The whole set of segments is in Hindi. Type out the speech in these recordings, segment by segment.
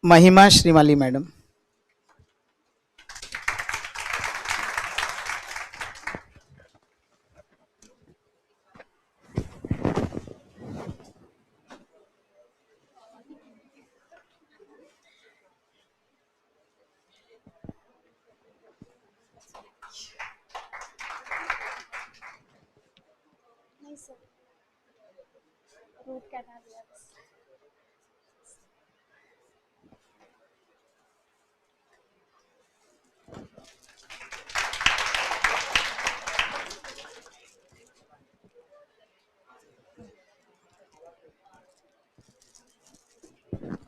महिमा श्रीमाली मैडम।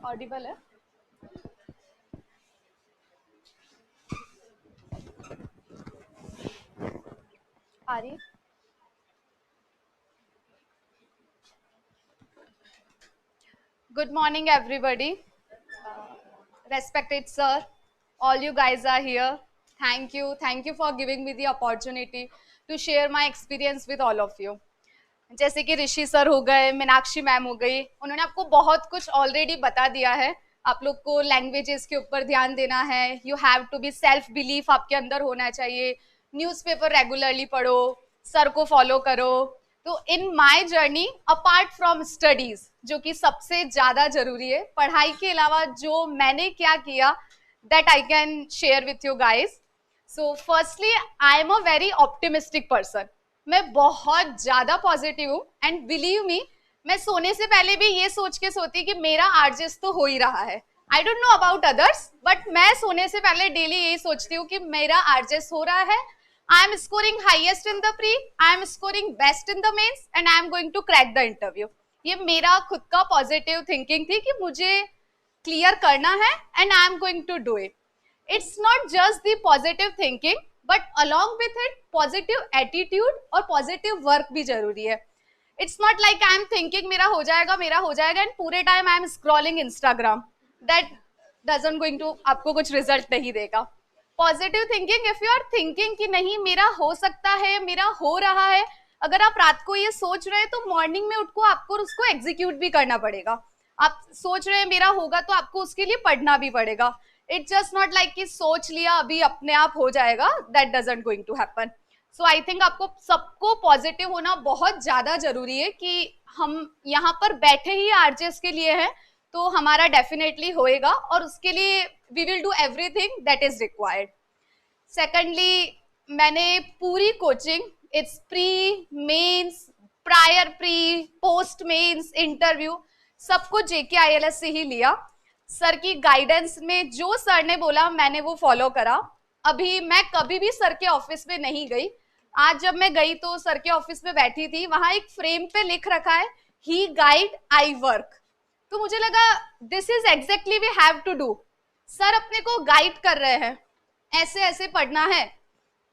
ऑडिबल है? आ रही? Good morning, everybody. Respected sir, all you guys are here. Thank you for giving me the opportunity to share my experience with all of you. जैसे कि ऋषि सर हो गए, मीनाक्षी मैम हो गई, उन्होंने आपको बहुत कुछ ऑलरेडी बता दिया है। आप लोग को लैंग्वेजेस के ऊपर ध्यान देना है, you have to be self belief आपके अंदर होना चाहिए, न्यूज़पेपर रेगुलरली पढ़ो, सर को फॉलो करो। तो in my journey apart from studies, जो कि सबसे ज्यादा जरूरी है, पढ़ाई के अलावा जो मैंने क्या किया, that I can share with you guys. So firstly, I am a very optimistic person. मैं बहुत ज्यादा पॉजिटिव हूँ एंड बिलीव मी, मैं सोने से पहले भी ये सोच के सोती कि मेरा आरजेस तो हो ही रहा है। I don't know about others, but मैं सोने से पहले डेली यही सोचती हूँ कि मेरा आरजेस हो रहा है। I am scoring highest in the pre, I am scoring best in the mains and I am going to crack the interview. ये मेरा खुद का पॉजिटिव थिंकिंग थी कि मुझे क्लियर करना है and I am going to do it. It's not just the positive thinking, but along with it positive attitude और पॉजिटिव वर्क भी जरूरी है। It's not like I am thinking मेरा हो जाएगा एंड पूरे time I am scrolling Instagram, that doesn't going to आपको कुछ रिजल्ट नहीं देगा। Positive thinking, if you are thinking कि नहीं मेरा हो सकता है, मेरा हो रहा है, अगर आप रात को ये सोच रहे हैं तो मॉर्निंग में उठ को आपको उसको एग्जीक्यूट भी करना पड़ेगा। आप सोच रहे हैं मेरा होगा तो आपको उसके लिए पढ़ना भी पड़ेगा। इट्स जस्ट नॉट लाइक कि सोच लिया अभी अपने आप हो जाएगा, that doesn't going to happen. So I think आपको सबको पॉजिटिव होना बहुत ज्यादा जरूरी है कि हम यहाँ पर बैठे ही आरजेस के लिए हैं, तो हमारा डेफिनेटली होएगा और उसके लिए we will do everything that is required. Secondly, मैंने पूरी coaching, it's pre, mains, prior pre, post mains, interview, सब कुछ JKILS से ही लिया। सर की गाइडेंस में जो सर ने बोला मैंने वो फॉलो करा। अभी मैं कभी भी सर के ऑफिस में नहीं गई। आज जब मैं गई तो सर के ऑफिस में बैठी थी, वहां एक फ्रेम पे लिख रखा है ही गाइड आई वर्क। तो मुझे लगा this is exactly we have to do. Sir अपने को गाइड कर रहे हैं, ऐसे ऐसे पढ़ना है,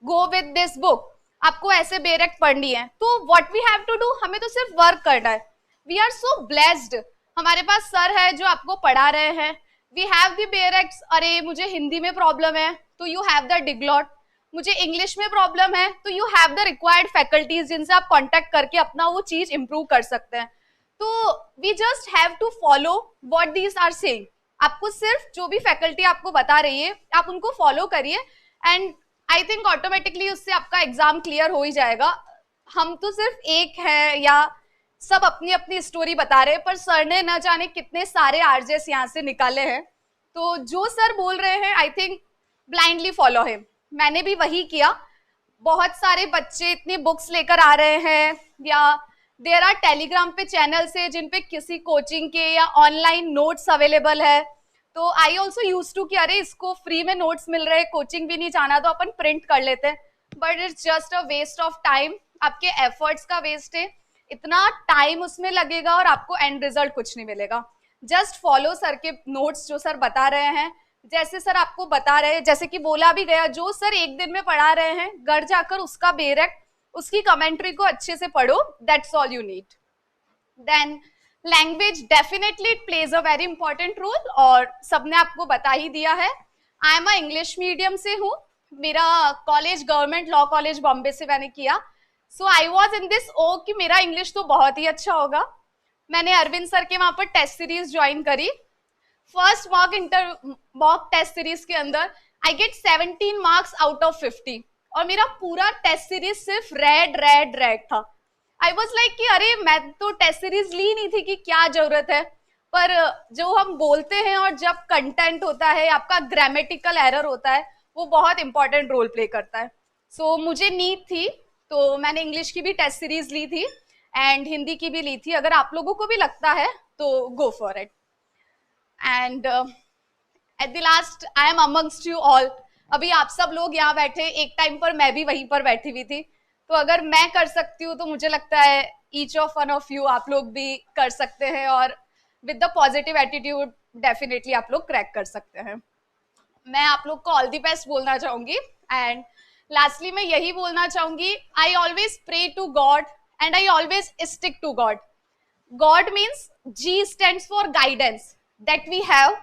गो विद दिस बुक, आपको ऐसे बेरेक्ट पढ़नी है। तो what we have to do, हमें तो सिर्फ वर्क करना है। वी आर सो ब्लेस्ड, हमारे पास सर है जो आपको पढ़ा रहे हैं। वी हैव द बेरेक्ट्स, अरे मुझे हिंदी में प्रॉब्लम है तो यू हैव द डिग्लॉट, मुझे इंग्लिश में प्रॉब्लम है तो you have the required faculties जिनसे आप कांटेक्ट करके अपना वो चीज इंप्रूव कर सकते हैं। तो we just have to follow what these are saying. आपको सिर्फ जो भी फैकल्टी आपको बता रही है आप उनको फॉलो करिए एंड आई थिंक ऑटोमेटिकली उससे आपका एग्जाम क्लियर हो ही जाएगा। हम तो सिर्फ एक है या सब अपनी अपनी स्टोरी बता रहे हैं, पर सर ने न जाने कितने सारे आरजेस यहाँ से निकाले हैं। तो जो सर बोल रहे हैं I think blindly follow him. मैंने भी वही किया। बहुत सारे बच्चे इतनी बुक्स लेकर आ रहे हैं या देयर आर टेलीग्राम पे चैनल से जिन पे किसी कोचिंग के या ऑनलाइन नोट्स अवेलेबल है। तो आई ऑल्सो यूज टू कि अरे इसको फ्री में नोट्स मिल रहे हैं, कोचिंग भी नहीं जाना तो अपन प्रिंट कर लेते हैं, but it's just a waste of time. आपके एफर्ट्स का वेस्ट है, इतना टाइम उसमें लगेगा और आपको एंड रिजल्ट कुछ नहीं मिलेगा। जस्ट फॉलो सर के नोट्स, जो सर बता रहे हैं, जैसे सर आपको बता रहे हैं, जैसे कि बोला भी गया, जो सर एक दिन में पढ़ा रहे हैं घर जाकर उसका बेरेक्ट, उसकी कमेंट्री को अच्छे से पढ़ो, that's all you need. Then language, definitely it plays a very important role और सबने आपको बता ही दिया है। I am a English medium से हूँ, मेरा college government law college Bombay से मैंने किया। सो आई वॉज इन दिस ओ कि मेरा इंग्लिश तो बहुत ही अच्छा होगा। मैंने अरविंद सर के वहां पर टेस्ट सीरीज ज्वाइन करी। फर्स्ट मॉक टेस्ट सीरीज के अंदर I get 17 marks out of 50 और मेरा पूरा टेस्ट सीरीज सिर्फ रेड रेड रेड था. आई वॉज लाइक कि अरे मैं तो टेस्ट सीरीज ली नहीं थी कि क्या जरूरत है. पर जो हम बोलते हैं और जब कंटेंट होता है, आपका ग्रामेटिकल एरर होता है, वो बहुत इंपॉर्टेंट रोल प्ले करता है. सो मुझे नीड थी तो मैंने इंग्लिश की भी टेस्ट सीरीज ली थी एंड हिंदी की भी ली थी. अगर आप लोगों को भी लगता है तो गो for it. And at the last I am amongst you all. अभी आप सब लोग यहाँ बैठे, एक टाइम पर मैं भी वहीं पर बैठी हुई थी. तो अगर मैं कर सकती हूँ तो मुझे लगता है each of one of you, आप लोग भी कर सकते हैं और with the positive attitude definitely आप लोग क्रैक कर सकते हैं. मैं आप लोग को ऑल द बेस्ट बोलना चाहूंगी. एंड लास्टली मैं यही बोलना चाहूंगी, I always pray to God and I always stick to God. God means G stands for guidance that we have.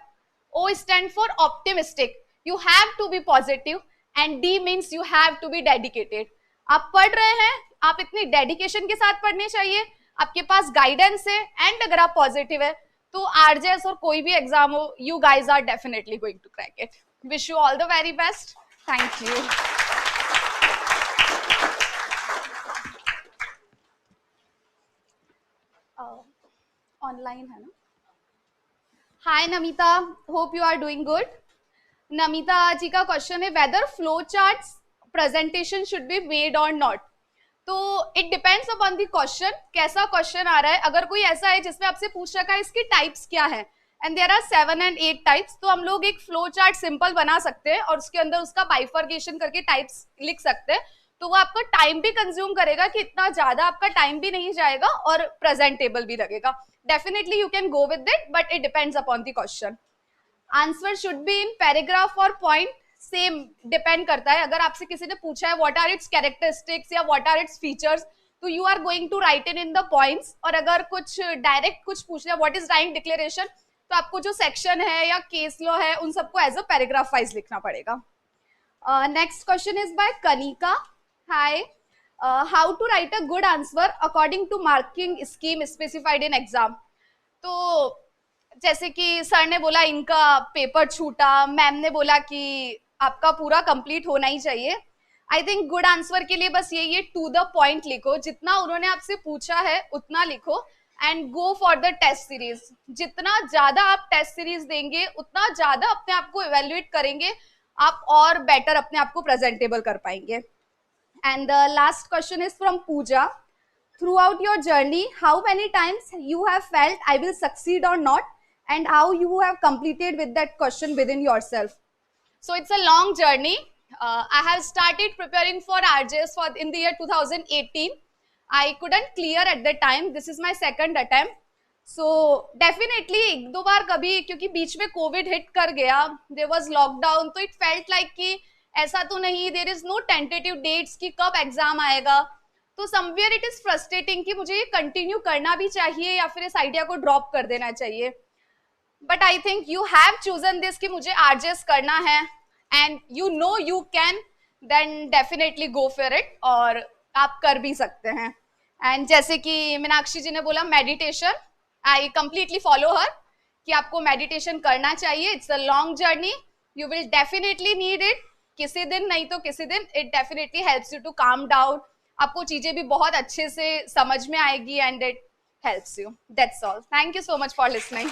O stands for optimistic. You have to be positive. And D means you have to be dedicated. आप पढ़ रहे हैं, आप इतनी डेडिकेशन के साथ पढ़नी चाहिए, आपके पास गाइडेंस है एंड अगर आप पॉजिटिव है तो आरजेएस और कोई भी एग्जाम हो, you guys are definitely going to crack it. Wish you all the very best. Thank you. Online है ना. Hi Namita, hope you are doing good. Namita ji का क्वेश्चन है whether flow charts presentation should be made और नॉट. तो it depends upon the question, कैसा क्वेश्चन आ रहा है. अगर कोई ऐसा है जिसमें आपसे पूछ रखा है इसकी टाइप्स क्या है and there are 7 and 8 types, तो हम लोग एक फ्लो चार्ट सिंपल बना सकते हैं और उसके अंदर उसका बाइफर्केशन करके टाइप्स लिख सकते हैं. तो वो आपका टाइम भी कंज्यूम करेगा कि इतना ज्यादा आपका टाइम भी नहीं जाएगा और प्रेजेंटेबल भी लगेगा. Definitely you can go with it but it depends upon the question. Answer should be in paragraph और पॉइंट, सेम डिपेंड करता है. अगर आपसे किसी ने पूछा है व्हाट आर इट्स कैरेक्टरिस्टिक्स या व्हाट आर इट्स फीचर्स, तो you are going to write in the points. और अगर कुछ डायरेक्ट कुछ पूछना है व्हाट इज राइट डिक्लेरेशन, तो आपको जो सेक्शन है या केस लॉ है उन सबको एज अ पैराग्राफ वाइज लिखना पड़ेगा. Next question is by Kanika. Hi, how to write a good answer according to marking scheme specified in exam. तो जैसे कि सर ने बोला इनका पेपर छूटा, मैम ने बोला कि आपका पूरा कंप्लीट होना ही चाहिए. आई थिंक गुड आंसर के लिए बस यही है, टू द पॉइंट लिखो, जितना उन्होंने आपसे पूछा है उतना लिखो and go for the test series. जितना ज्यादा आप टेस्ट सीरीज देंगे उतना ज्यादा अपने आप को इवेल्युएट करेंगे, आप और बेटर अपने आप को प्रेजेंटेबल कर पाएंगे. And the last question is from Pooja. Throughout your journey, how many times you have felt I will succeed or not, and how you have completed with that question within yourself? So it's a long journey. I have started preparing for RJS in the year 2018. I couldn't clear at that time. This is my second attempt. So definitely एक दो बार कभी, क्योंकि बीच में कोविड हिट कर गया, there was lockdown, तो it felt like कि ऐसा तो नहीं, there is no tentative dates कि कब एग्जाम आएगा. तो समवेयर इट इज फ्रस्ट्रेटिंग कि मुझे ये कंटिन्यू करना भी चाहिए या फिर इस आइडिया को ड्रॉप कर देना चाहिए. But I think you have chosen this कि मुझे आरजेएस करना है and you know you can, then definitely go for it और आप कर भी सकते हैं. एंड जैसे कि मीनाक्षी जी ने बोला meditation, I completely follow her कि आपको मेडिटेशन करना चाहिए. It's a long journey, you will definitely need it. किसी दिन नहीं तो किसी दिन it definitely helps you to calm down. आपको चीजें भी बहुत अच्छे से समझ में आएगी and it helps you. That's all. Thank you so much for listening.